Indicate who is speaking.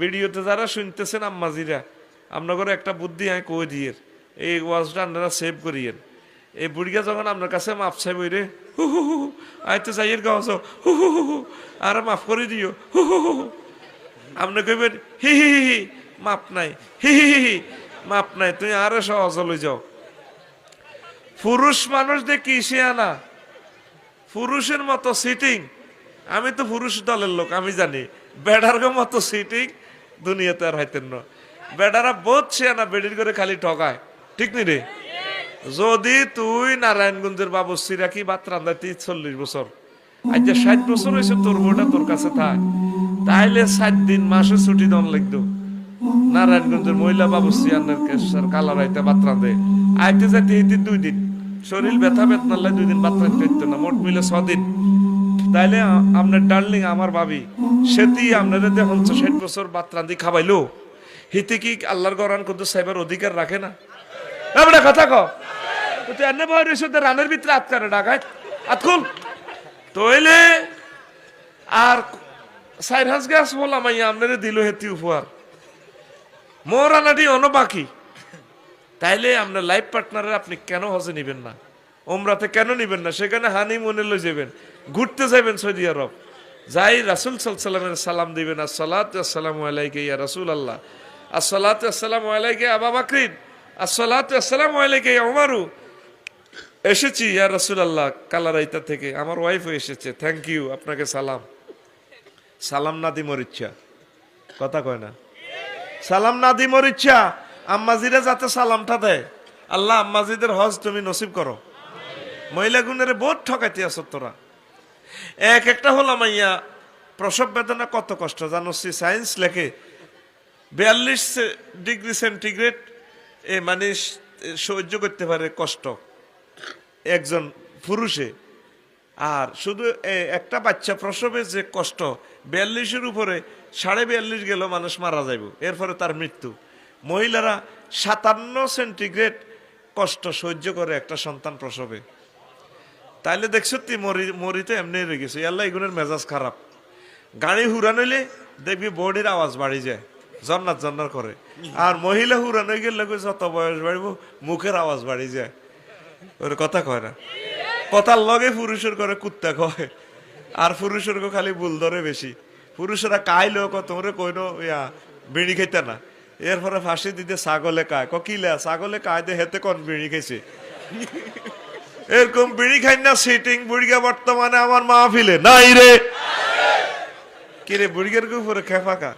Speaker 1: ভিডিওতে যারা শুনতেছেন আম্মাজিরা, আপনাদের একটা বুদ্ধি আমি কই দিয়ে এই ওয়াজটা আপনারা সেভ করিয়েন। এই বুড়িয়া যখন আপনার কাছে মাপ চাই বইরে হু হু হু আইতে চাইয়ের গাছ হু হু হু আর মাফ করে দিও হু হু হু, আপনি কইবেন হি হি হি মাপ নাই, হি হি হি মাপ নাই, তুই আরো সহজ লই যাও। পুরুষ মানুষ দেখি সে আনা পুরুষের মতো সিটিং, আমি তো পুরুষ দলের লোক, আমি জানি বেড়ার মতো সিটিং দুনিয়াতে আর হইতেন না। বেড়ারা বহুত সে আনা বেডির করে খালি ঠকায়, ঠিক নি রে? যদি তুই নারায়ণগঞ্জের বাবুসি রাখি ভাত রান্ধাতে 40 বছর, আজ যে 60 বছর হয়েছে তোর বউটা তোর কাছে থাক, তাইলে 7 দিন মাসে ছুটি দন লাগতো। নারায়ণগঞ্জের মহিলা বাবুসি আন্নার কালা রাইতে ভাত রাঁধে, আইতে যাইতে এই 2 দিন শরীর ব্যথা বেতনাল্লাই 2 দিন ভাত রাঁধতে হইতো না, মোট মিলে 6 দিন। তাইলে আপনার ডার্লিং আমার ভাবি সেটি আপনারা দেখুন 60 বছর ভাত রাঁধি খাবাইলো, হিতে কি আল্লাহর গরান কিন্তু সাইবার অধিকার রাখে না? এবারে কথা কও তুই এনে বয় রইছ রানের ভিতরে আটকারে ডাকায় আতকুল তইলে আর 4 গাছ বললাম আপনারে দিল হেতি উপহার মোর আনাটি অন বাকি। তাইলে আপনার লাইফ পার্টনারের আপনি কেন হজে নিবেন না, ওমরাতে কেন নিবেন না? সেখানে হানিমুনে লই যাবেন, ঘুরতে যাবেন সৌদি আরব, যাই রাসূল সাল্লাল্লাহু আলাইহি ওয়াসাল্লামের সালাম দিবেন, আসসালাতু ওয়াসসালামু আলাইকা ইয়া রাসূলুল্লাহ, আসসালাতু ওয়াসসালামু আলাইকা আবু বকর, আসসালাতু ওয়াসসালামু আলাইকা ইয়া উমরু। এসেছি ইয়া রাসূলুল্লাহ কালারাইতা থেকে, আমার ওয়াইফও এসেছে, থ্যাংক ইউ, আপনাকে সালাম। সালাম না দি মোর ইচ্ছা, কথা কয় না, সালাম না দি মোর ইচ্ছা। আম্মাজিরা যাতে সালামটা দেয়, আল্লাহ আম্মাজিদের হজ তুমি নসিব করো। মহিলা গুণের বহুত ঠকাইতে আছো তোরা। একটা হলাম ইয়া প্রসব বেদনা কত কষ্ট জানো? সায়েন্স লেখে 42 ডিগ্রি সেন্টিগ্রেড এ মানে সহ্য করতে পারে কষ্ট একজন পুরুষে, আর শুধু একটা বাচ্চা প্রসবে যে কষ্ট 42-এর উপরে 42.5 গেল মানুষ মারা যাইব, এরপরে তার মৃত্যু। মহিলারা 57 সেন্টিগ্রেড কষ্ট সহ্য করে একটা সন্তান প্রসবে। তাইলে দেখছো তুই মরিতে এমনি রয়ে গেছে, আল্লাহ এগুলোর মেজাজ খারাপ। গাড়ি হুরান হইলে দেখবি বডির আওয়াজ বাড়ি যায়, জন্নাত জন্নার করে। আর মহিলা হুরান হয়ে গেলে যত বয়স বাড়িব মুখের আওয়াজ বাড়ি যায়, ওর কথা কয় না। কথার লগে পুরুষের করে কুত্তা কয়, আর পুরুষের খালি ভুল ধরে বেশি। পুরুষেরা কাইলেও কত তোমরে কইনো ইয়া বিড়ি খাইতে না, এরপরে ফাঁসি দিতে ছাগলে কায়, কিলা ছাগলে কায় দে হেতে কোন বিড়ি খাইছে। এরকম বিড়ি খাই না সিটিং বুড়িগা বর্তমানে আমার মাহফিলে নাই রে। কিরে বুড়িগের উপরে খেফাকা